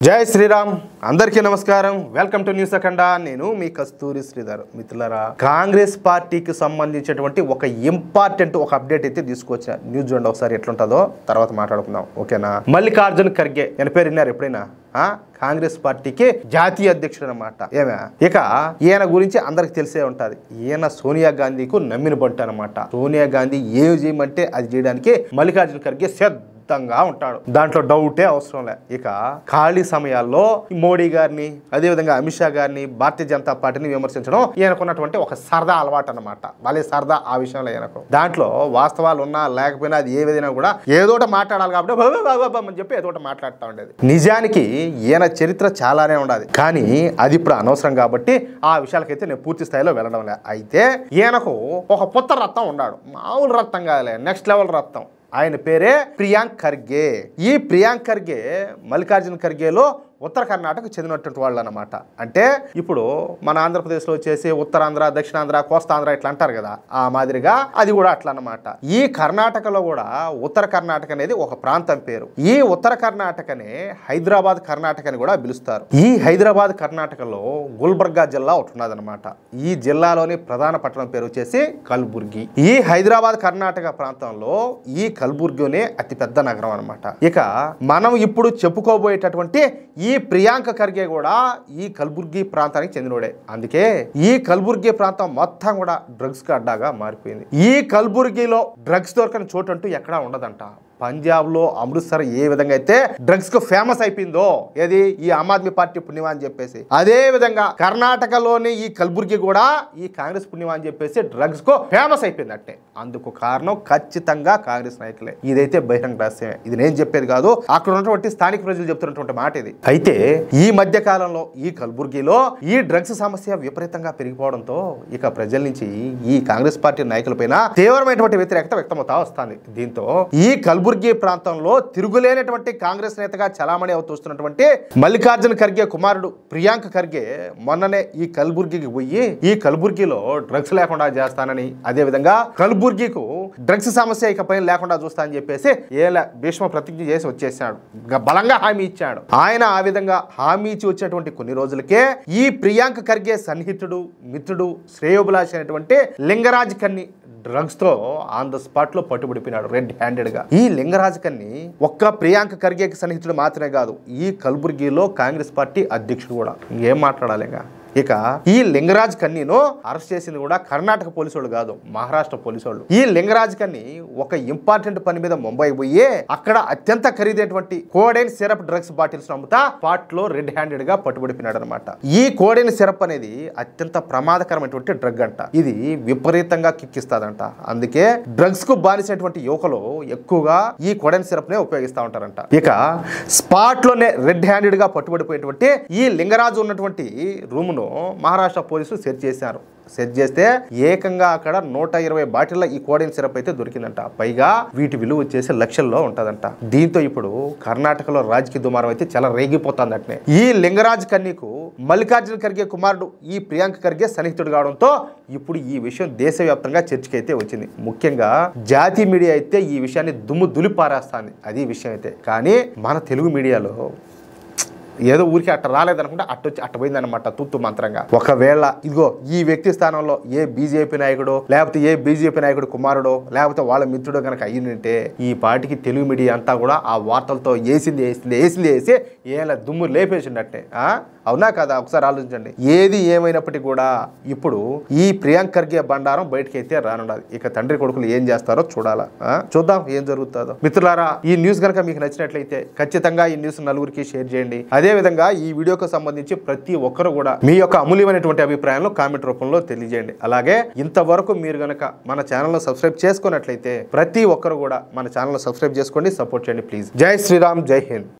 జై శ్రీరామ్ అందరికీ నమస్కారం వెల్కమ్ టు న్యూస్ అఖండా నేను మీ కస్తూరి శ్రీధర్ మిత్రులారా కాంగ్రెస్ పార్టీకి సంబంధించినటువంటి ఒక ఇంపార్టెంట్ ఒక అప్డేట్ అయితే తీసుకొచ్చా న్యూస్ చూడండి ఒకసారి ఎట్లుంటుందో తర్వాత మాట్లాడుకుందాం ఓకేనా మల్లికార్జున్ ఖర్గే అని పేరు విన్నారు ఎప్పుడైనా కాంగ్రెస్ పార్టీకి జాతీయ అధ్యక్షుడు అన్నమాట ఏమే ఇక ఈయన గురించి అందరికి తెలిసే ఉంటది ఈయన సోనియా గాంధీకు నమ్మిన బంటు అనమాట సోనియా గాంధీ ఏం చేయమంటే అది చేయడానికి మల్లికార్జున్ ఖర్గే సిద్ధంగా ఉంటాడు దాంట్లో డౌటే అవసరం లే ఇక ఖాళీ సమయాల్లో మోడీ గారిని అదే విధంగా అమిత్ షా గారిని భారతీయ జనతా పార్టీని విమర్శించడం ఈయనకున్నటువంటి ఒక సరదా అలవాటు అనమాట వాళ్ళే సరదా ఆ విషయంలో ఈయనకు దాంట్లో వాస్తవాలు ఉన్నా లేకపోయినా అది ఏ విధంగా కూడా ఏదోట మాట్లాడాలి కాబట్టి అని చెప్పి ఏదోట మాట్లాడుతూ ఉండేది నిజానికి ఈయన చరిత్ర చాలానే ఉండదు కానీ అది ఇప్పుడు అనవసరం కాబట్టి ఆ విషయాలకైతే నేను పూర్తి స్థాయిలో వెళ్ళడం లే అయితే ఈయనకు ఒక పుత్ర రత్నం ఉన్నాడు మామూలు రత్నం కాదులే నెక్స్ట్ లెవెల్ రత్నం ఆయన పేరే ప్రియాంక్ ఖర్గే ఈ ప్రియాంక్ ఖర్గే మల్లికార్జున్ ఖర్గేలో ఉత్తర కర్ణాటక చెందినటువంటి వాళ్ళు అనమాట అంటే ఇప్పుడు మన ఆంధ్రప్రదేశ్లో వచ్చేసి ఉత్తరాంధ్ర దక్షిణాంధ్ర కోస్తాంధ్ర ఇట్లా అంటారు కదా ఆ మాదిరిగా అది కూడా అట్లా అనమాట ఈ కర్ణాటకలో కూడా ఉత్తర కర్ణాటక అనేది ఒక ప్రాంతం పేరు ఈ ఉత్తర కర్ణాటకనే హైదరాబాద్ కర్ణాటక అని కూడా పిలుస్తారు ఈ హైదరాబాద్ కర్ణాటకలో గుల్బర్గా జిల్లా ఒకటి ఉన్నదనమాట ఈ జిల్లాలోని ప్రధాన పట్టణం పేరు వచ్చేసి కల్బుర్గి ఈ హైదరాబాద్ కర్ణాటక ప్రాంతంలో ఈ కల్బుర్గినే అతి పెద్ద నగరం అనమాట ఇక మనం ఇప్పుడు చెప్పుకోబోయేటటువంటి ఈ ప్రియాంక ఖర్గే కూడా ఈ కల్బుర్గి ప్రాంతానికి చెందినోడే అందుకే ఈ కల్బుర్గి ప్రాంతం మొత్తం కూడా డ్రగ్స్ కి అడ్డాగా మారిపోయింది ఈ కల్బుర్గిలో డ్రగ్స్ దొరకని చోటు అంటూ ఎక్కడా ఉండదంట పంజాబ్ లో అమృత్సర్ ఏ విధంగా అయితే డ్రగ్స్ కు ఫేమస్ అయిపోయిందో ఏది ఈ ఆమ్ ఆద్మీ పార్టీ పుణ్యమా అని చెప్పేసి అదే విధంగా కర్ణాటకలోని ఈ కల్బుర్గి కూడా ఈ కాంగ్రెస్ పుణ్యమా అని చెప్పేసి డ్రగ్స్ కు ఫేమస్ అయిపోయింది అంటే అందుకు కారణం ఖచ్చితంగా కాంగ్రెస్ నాయకులే ఇదైతే బహిరంగ రహస్యమే ఇది నేను చెప్పేది కాదు అక్కడ ఉన్నటువంటి స్థానిక ప్రజలు చెప్తున్నటువంటి మాట ఇది అయితే ఈ మధ్య కాలంలో ఈ కల్బుర్గిలో ఈ డ్రగ్స్ సమస్య విపరీతంగా పెరిగిపోవడంతో ఇక ప్రజల నుంచి ఈ కాంగ్రెస్ పార్టీ నాయకులపైన తీవ్రమైనటువంటి వ్యతిరేకత వ్యక్తమవుతా వస్తుంది దీంతో ఈ కల్బుర్గి ప్రాంతంలో తిరుగులేనటువంటి కాంగ్రెస్ నేతగా చలామణి అవుతున్నటువంటి మల్లికార్జున్ ఖర్గే కుమారుడు ప్రియాంక్ ఖర్గే మొన్ననే ఈ కల్బుర్గికి పోయి ఈ కల్బుర్గిలో డ్రగ్స్ లేకుండా చేస్తానని అదే విధంగా కల్బుర్గికు డ్రగ్స్ సమస్య ఇకపై లేకుండా చూస్తా అని చెప్పేసి భీష్మ ప్రతిజ్ఞ చేసి వచ్చేసాడు బలంగా హామీ ఇచ్చాడు ఆయన ఆ విధంగా హామీ ఇచ్చి వచ్చినటువంటి కొన్ని రోజులకే ఈ ప్రియాంక్ ఖర్గే సన్నిహితుడు మిత్రుడు శ్రేయోభిలాషి అయినటువంటి లింగరాజ్ కన్ని డ్రగ్స్ తో ఆన్ ద స్పాట్ లో పట్టుబడిపోయినాడు రెడ్ హ్యాండెడ్ గా ఈ లింగరాజ్ కన్ని ఒక్క ప్రియాంక ఖర్గేకి సన్నిహితుడు మాత్రమే కాదు ఈ కల్బుర్గిలో కాంగ్రెస్ పార్టీ అధ్యక్షుడు కూడా ఇంకేం మాట్లాడాలిగా ఇక ఈ లింగరాజ్ కన్నీను అరెస్ట్ చేసింది కూడా కర్ణాటక పోలీసు వాళ్ళు కాదు మహారాష్ట్ర పోలీసు వాళ్ళు ఈ లింగరాజ్ కన్ని ఒక ఇంపార్టెంట్ పని మీద ముంబై పోయి అక్కడ అత్యంత ఖరీదైనటువంటి కోడైన్ సిరప్ డ్రగ్స్ బాటిల్స్ అమ్ముతా స్పాట్ లో రెడ్ హ్యాండెడ్ గా పట్టుబడిపోయినాడు అనమాట ఈ కోడైన్ సిరప్ అనేది అత్యంత ప్రమాదకరమైనటువంటి డ్రగ్ అంట ఇది విపరీతంగా కిక్కిస్తాదంట అందుకే డ్రగ్స్ కు బానిసినటువంటి యువకులు ఎక్కువగా ఈ కోడైన్ సిరప్ నే ఉపయోగిస్తూ ఉంటారంట ఇక స్పాట్ లోనే రెడ్ హ్యాండెడ్ గా పట్టుబడిపోయినటువంటి ఈ లింగరాజు ఉన్నటువంటి రూమ్ ను మహారాష్ట్ర పోలీసులు సెర్చ్ చేశారు సెర్చ్ చేస్తే ఏకంగా అక్కడ 120 బాటిళ్ల ఈ కోడైన్ సిరప్ అయితే దొరికిందంట పైగా వీటి విలువ వచ్చేసి లక్షల్లో ఉంటదంట దీంతో ఇప్పుడు కర్ణాటకలో రాజకీయ దుమారం అయితే చాలా రేగిపోతుందటనే ఈ లింగరాజ్ కన్నీకు మల్లికార్జున్ ఖర్గే కుమారుడు ఈ ప్రియాంక్ ఖర్గే సన్నిహితుడు కావడంతో ఇప్పుడు ఈ విషయం దేశవ్యాప్తంగా చర్చకి అయితే వచ్చింది ముఖ్యంగా జాతీయ మీడియా అయితే ఈ విషయాన్ని దుమ్ము దులిపారేస్తుంది అది విషయం అయితే కానీ మన తెలుగు మీడియాలో ఏదో ఊరికి అట్ట రాలేదనుకుంటే అట్టొచ్చి అట్ట పోయిందనమాట తుత్తు మంత్రంగా ఒకవేళ ఇదిగో ఈ వ్యక్తి స్థానంలో ఏ బీజేపీ నాయకుడు లేకపోతే ఏ బీజేపీ నాయకుడు కుమారుడు లేకపోతే వాళ్ళ మిత్రుడు కనుక అయ్యిందంటే ఈ పార్టీకి తెలుగు మీడియా అంతా కూడా ఆ వార్తలతో వేసి ఏలా దుమ్ము లేపేసిండట్టే అవునా కదా ఒకసారి ఆలోచించండి ఏది ఏమైనప్పటికీ కూడా ఇప్పుడు ఈ ప్రియాంక్ ఖర్గే బండారం బయటకి అయితే రానుండాలి ఇక తండ్రి కొడుకులు ఏం చేస్తారో చూడాలా చూద్దాం ఏం జరుగుతుందో మిత్రులారా ఈ న్యూస్ కనుక మీకు నచ్చినట్లయితే ఖచ్చితంగా ఈ న్యూస్ నలుగురికి షేర్ చేయండి అదే విధంగా ఈ వీడియోకి సంబంధించి ప్రతి ఒక్కరు కూడా మీ యొక్క అమూల్యమైనటువంటి అభిప్రాయాలను కామెంట్ రూపంలో తెలియజేయండి అలాగే ఇంతవరకు మీరు గనక మన ఛానల్ సబ్స్క్రైబ్ చేసుకున్నట్లయితే ప్రతి ఒక్కరు కూడా మన ఛానల్ సబ్స్క్రైబ్ చేసుకోండి సపోర్ట్ చేయండి ప్లీజ్ జై శ్రీరామ్ జై హింద్